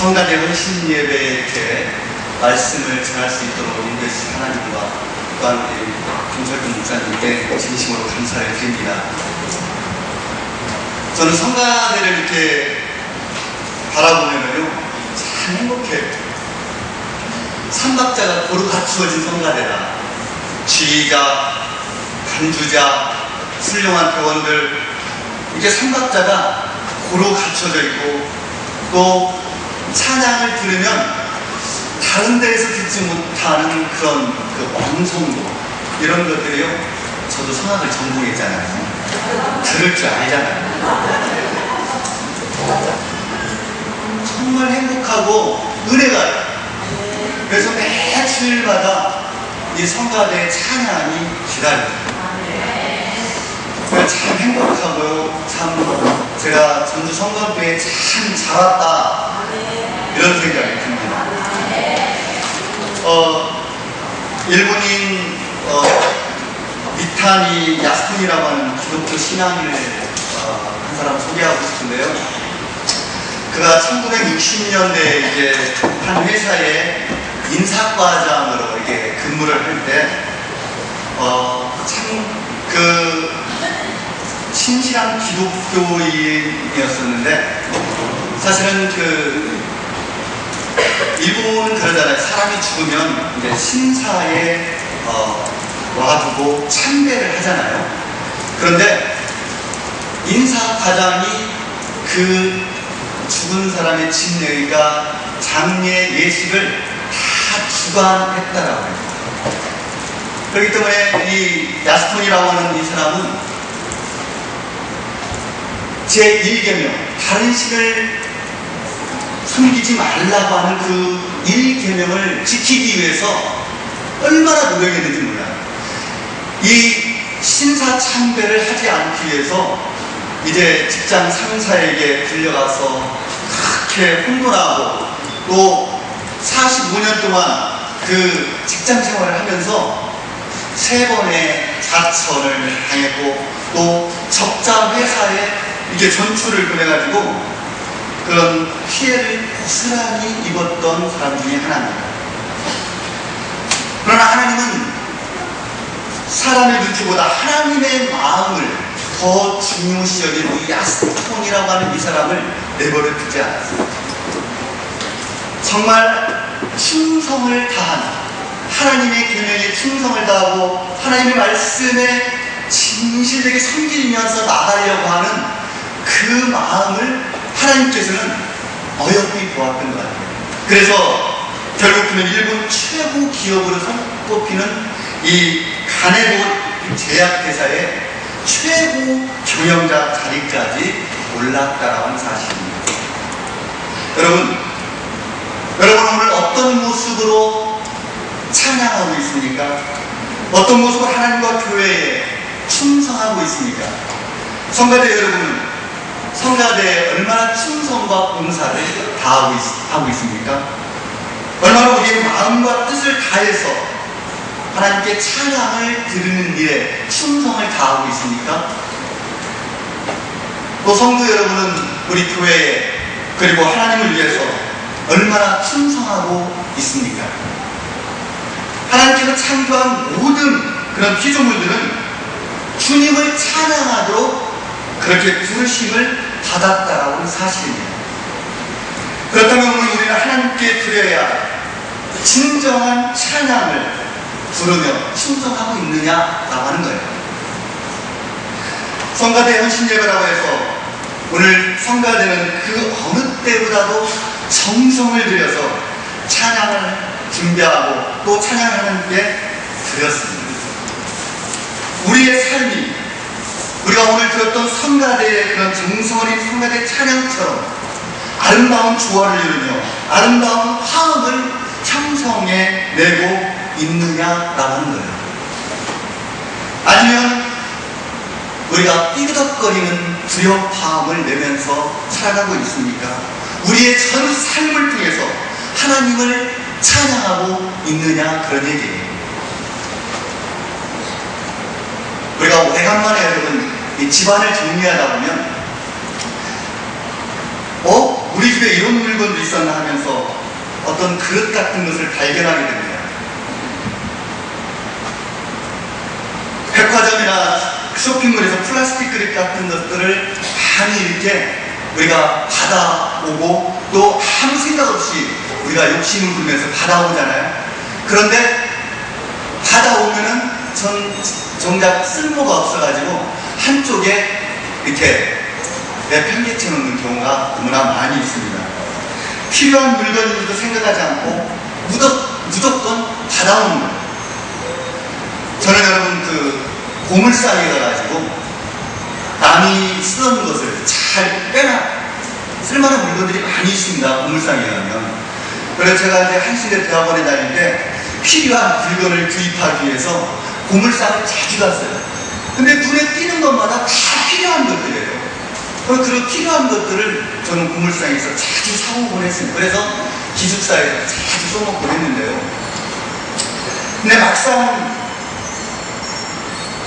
성가대 헌신 예배에 이렇게 말씀을 전할 수 있도록 인도해주신 하나님과 또한 우리 김철근 목사님께 진심으로 감사를 드립니다. 저는 성가대를 이렇게 바라보면요 참 행복해요. 삼박자가 고루 갖추어진 성가대라. 지휘자, 간주자, 훌륭한 대원들, 이게 삼박자가 고루 갖춰져 있고, 또 찬양을 들으면 다른 데에서 듣지 못하는 그런 그 완성도, 이런 것들이요, 저도 성악을 전공했잖아요. 들을 줄 알잖아요. 정말 행복하고 은혜가. 그래서 매 주일마다 이 성가대의 찬양이 기다려요. 참 행복하고요. 참 제가 전주 성가대에 참 잘 왔다, 이런 생각이 듭니다. 일본인 미타니 야스푼이라고 하는 기독교 신앙인을 한 사람 소개하고 싶은데요. 그가 1960년대에 이제 한 회사에 인사과장으로 이렇게 근무를 할 때, 참 신실한 기독교인이었었는데, 사실은 일본은 그러잖아요. 사람이 죽으면 이제 신사에 와두고 참배를 하잖아요. 그런데 인사과장이 그 죽은 사람의 집례가 장례 예식을 다 주관했다라고 해요. 그렇기 때문에 이 야스푼이라고 하는 이 사람은 제1계명, 다른 신을 숨기지 말라고 하는 그 1계명을 지키기 위해서 얼마나 노력했는지 몰라요. 이 신사 참배를 하지 않기 위해서 이제 직장 상사에게 불려가서 그렇게 혼돈하고, 또 45년 동안 그 직장 생활을 하면서 3번의 자천을 당했고, 또 적자 회사에 이렇게 전출을 보내가지고 그런 피해를 고스란히 입었던 사람 중에 하나입니다. 그러나 하나님은 사람의 눈치보다 하나님의 마음을 더 중요시 여기는 이 야스푼이라고 하는 이 사람을 내버려 두지 않았어요. 정말 충성을 다한, 하나님의 계명에 충성을 다하고 하나님의 말씀에 진실되게 섬기면서 나가려고 하는 그 마음을 하나님께서는 어여삐 보았던 것 같아요. 그래서 결국 그는 일본 최고 기업으로 손꼽히는 이 가네보 제약회사의 최고 경영자 자리까지 올랐다라는 사실입니다. 여러분 오늘 어떤 모습으로 찬양하고 있습니까? 어떤 모습으로 하나님과 교회에 충성하고 있습니까? 성가대 여러분은 성가대에 얼마나 충성과 봉사를 다하고 있습니까? 얼마나 우리의 마음과 뜻을 다해서 하나님께 찬양을 드리는 일에 충성을 다하고 있습니까? 또 성도 여러분은 우리 교회에, 그리고 하나님을 위해서 얼마나 충성하고 있습니까? 하나님께서 창조한 모든 그런 피조물들은 주님을 찬양하도록 그렇게 부르심을 받았다라고 하는 사실입니다. 그렇다면 오늘 우리는 하나님께 드려야 진정한 찬양을 부르며 충성하고 있느냐라고 하는 거예요. 성가대 헌신예배라고 해서 오늘 성가대는 그 어느 때보다도 정성을 들여서 찬양을 준비하고 또 찬양을 하나님께 드렸습니다. 우리의 삶이, 우리가 오늘 들었던 성가대의 그런 정성어린 성가대 찬양처럼 아름다운 조화를 이루며 아름다운 화음을 형성해 내고 있느냐라고 하는 거예요. 아니면 우리가 삐그덕거리는 불협화음을 내면서 살아가고 있습니까? 우리의 전 삶을 통해서 하나님을 찬양하고 있느냐, 그런 얘기예요. 우리가 오래간만에 여러분 이 집안을 정리하다 보면 우리 집에 이런 물건도 있었나 하면서 어떤 그릇 같은 것을 발견하게 됩니다. 백화점이나 쇼핑몰에서 플라스틱 그릇 같은 것들을 많이 이렇게 우리가 받아오고 또 아무 생각 없이 우리가 욕심을 부리면서 받아오잖아요. 그런데 받아오면은 정작 쓸모가 없어가지고 한쪽에 이렇게 내팽개쳐 놓는 경우가 너무나 많이 있습니다. 필요한 물건인지도 생각하지 않고 무조건 받아오는 거예요. 저는 여러분 고물상에 가가지고 남이 쓰던 것을 잘 빼놔 쓸만한 물건들이 많이 있습니다. 고물상에 가면. 그래서 제가 이제 한신대 대학원에 다닐 때 필요한 물건을 구입하기 위해서 고물상을 자주 갔어요. 근데 눈에 띄는 것마다 다 필요한 것들이에요. 그런 필요한 것들을 저는 고물상에서 자주 사오곤 했습니다. 그래서 기숙사에서 자주 써먹곤 했는데요. 근데 막상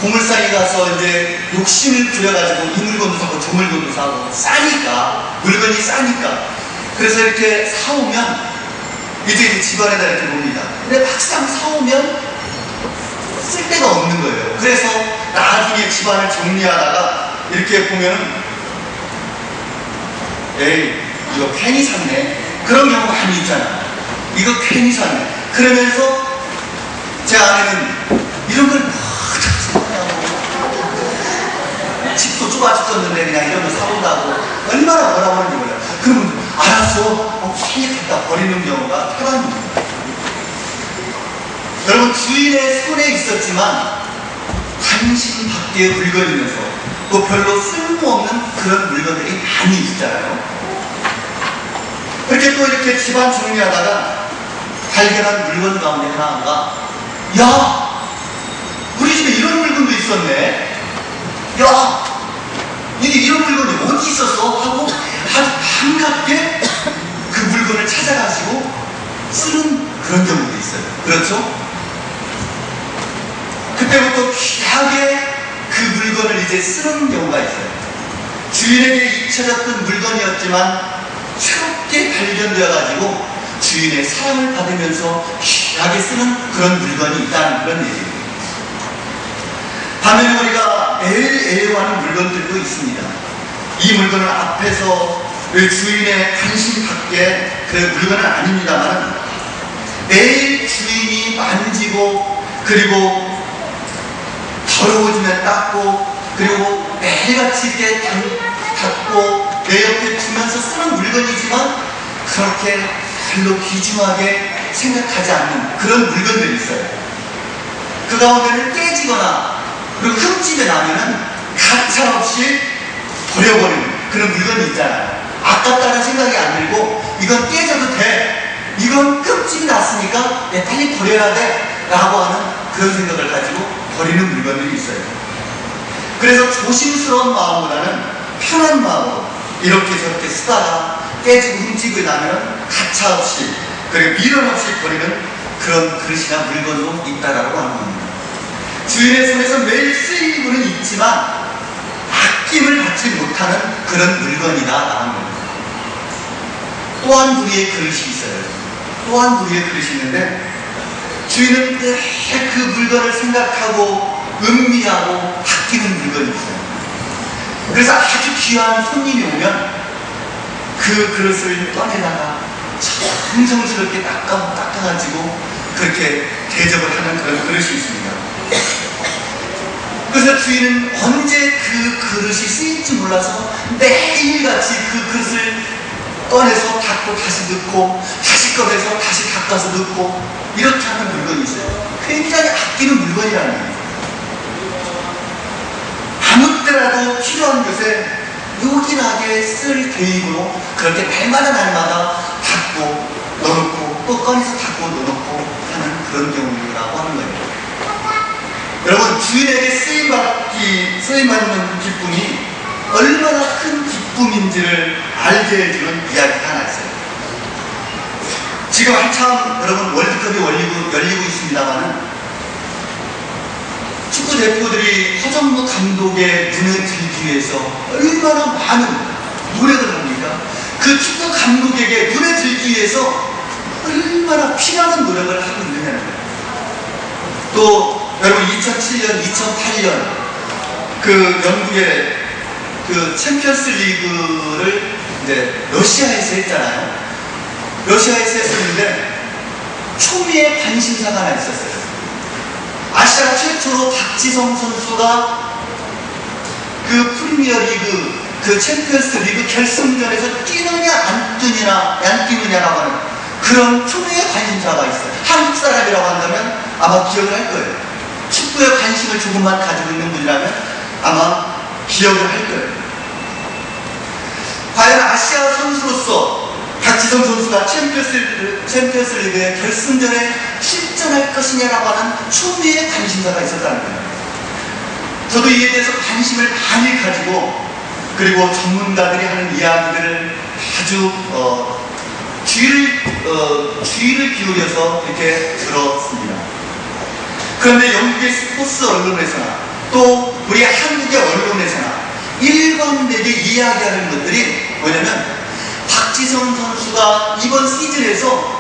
고물상에 가서 이제 욕심을 부려가지고 이 물건도 사고 저 물건도 사고 싸니까, 물건이 싸니까. 그래서 이렇게 사오면 이제 집안에다 이렇게 봅니다. 근데 막상 사오면 쓸 데가 없는 거예요. 그래서 나중에 집안을 정리하다가 이렇게 보면은 에이, 이거 괜히 샀네. 그런 경우 많이 있잖아. 이거 괜히 샀네. 그러면서 제 아내는 이런 걸 집도 좁아 죽었는데 그냥 이런 거 사온다고 얼마나 뭐라고 하는지 몰라요. 그러면 알았어. 괜히 갖다 버리는 경우가 태반입니다. 여러분, 주인의 손에 있었지만 당신 밖에 물건이면서 또 별로 쓸모없는 그런 물건들이 많이 있잖아요. 그렇게 또 이렇게 집안 정리하다가 발견한 물건 가운데 하나가, 야, 우리 집에 이런 물건도 있었네. 야, 이게 이런 물건이 어디 있었어? 하고 아주 반갑게 그 물건을 찾아가지고 쓰는 그런 경우도 있어요. 그렇죠? 그때부터 귀하게 그 물건을 이제 쓰는 경우가 있어요. 주인에게 잊혀졌던 물건이었지만 새롭게 발견되어가지고 주인의 사랑을 받으면서 귀하게 쓰는 그런 물건이 있다는 그런 얘기입니다. 반면에 우리가 애애하는 물건들도 있습니다. 이 물건을 앞에서 주인의 관심 받게 그 물건은 아닙니다만 매일 주인이 만지고 그리고 더러워지면 닦고 그리고 매일같이 이렇게 닦고 내 옆에 두면서 쓰는 물건이지만 그렇게 별로 귀중하게 생각하지 않는 그런 물건들이 있어요. 그 가운데는 깨지거나 그리고 흠집이 나면은 가차없이 버려버리는 그런 물건이 있잖아요. 아깝다는 생각이 안 들고 이건 깨져도 돼, 이건 흠집이 났으니까 빨리 버려야 돼 라고 하는 그런 생각을 가지고 버리는 물건들이 있어요. 그래서 조심스러운 마음보다는 편한 마음으로 이렇게 저렇게 쓰다가 깨지고 흠집이 나면 가차없이 그리고 미련 없이 버리는 그런 그릇이나 물건도 있다라고 하는 겁니다. 주인의 손에서 매일 쓰이고는 있지만 아낌을 받지 못하는 그런 물건이다라는 겁니다. 또 한 부류의 그릇이 있어요. 또 한 부류의 그릇이 있는데 주인은 늘 그 물건을 생각하고 음미하고 아끼는 물건이 있어요. 그래서 아주 귀한 손님이 오면 그 그릇을 꺼내다가 정성스럽게 닦아가지고 그렇게 대접을 하는 그런 그릇이 있습니다. 그래서 주인은 언제 그 그릇이 쓰일지 몰라서 매일같이 그 그릇을 꺼내서 닦고 다시 넣고 다시 꺼내서 다시 닦아서 넣고 이렇게 하는 물건이 있어요. 굉장히 아끼는 물건이라는 거예요. 아무 때라도 필요한 것에 요긴하게 쓸 계획으로 그렇게 날마다 닦고 넣어놓고 또 꺼내서 닦고 넣어놓고 하는 그런 경우라고 하는 거예요. 여러분, 주인에게 쓰임받는 기쁨이 얼마나 큰 기쁨인지를 알게 해주는 이야기가 하나 있어요. 지금 한참 여러분 월드컵이 열리고 있습니다만은 축구 대표들이 허정무 감독의 눈에 들기 위해서 얼마나 많은 노력을 합니까? 그 축구 감독에게 눈에 들기 위해서 얼마나 피나는 노력을 하고 있느냐는 거예요. 또 여러분 2007년, 2008년 그 영국의 그 챔피언스 리그를 이제 러시아에서 했잖아요. 러시아에서 했었는데 초미의 관심사가 하나 있었어요. 아시아 최초로 박지성 선수가 그 프리미어 리그, 그 챔피언스 리그 결승전에서 뛰느냐 안 뛰느냐라고 하는 그런 초미의 관심사가 있어요. 한국 사람이라고 한다면 아마 기억을 할 거예요. 축구에 관심을 조금만 가지고 있는 분이라면 아마 기억을 할 거예요. 과연 아시아 선수로서 박지성 선수가 챔피언스 리그의 결승전에 출전할 것이냐라고 하는 초미의 관심사가 있었다는 거예요. 저도 이에 대해서 관심을 많이 가지고 그리고 전문가들이 하는 이야기들을 아주 주의를 기울여서 이렇게 들었습니다. 그런데 영국의 스포츠 언론에서나 또 우리 한국의 언론에서나 일관되게 이야기하는 것들이 뭐냐면 박지성 선수가 이번 시즌에서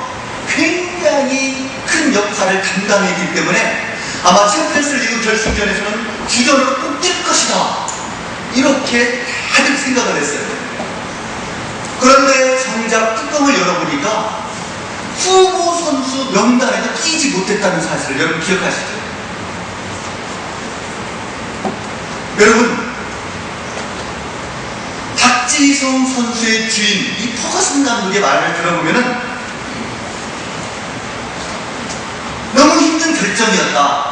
굉장히 큰 역할을 감당했기 때문에 아마 챔피언스 리그 결승전에서는 주전으로 꼭 뛸 것이다, 이렇게 다들 생각을 했어요. 그런데 정작 뚜껑을 열어보니까 후보 선수 명단에도 끼지 못했다는 사실을 여러분 기억하시죠? 여러분, 박지성 선수의 주인 이 퍼거슨 감독의 말을 들어보면은 너무 힘든 결정이었다.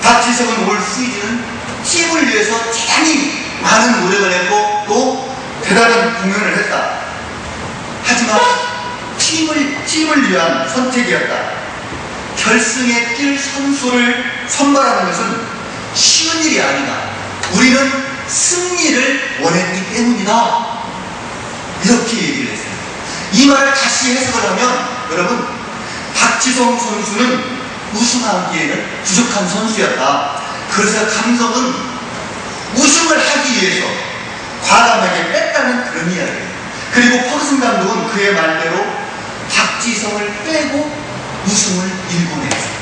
박지성은 올 시즌은 팀을 위해서 대단히 많은 노력을 했고 또 대단한 공연을 했다. 하지만 팀을 위한 선택이었다. 결승에 뛸 선수를 선발하는 것은 쉬운 일이 아니다. 우리는 승리를 원했기 때문이다. 이렇게 얘기를 했어요. 이 말을 다시 해석을 하면 여러분, 박지성 선수는 우승하기에는 부족한 선수였다. 그래서 감독은 우승을 하기 위해서 과감하게 뺐다는 그런 이야기예요. 그리고 퍼거슨 감독은 그의 말대로 박지성을 빼고 우승을 일궈냈어요.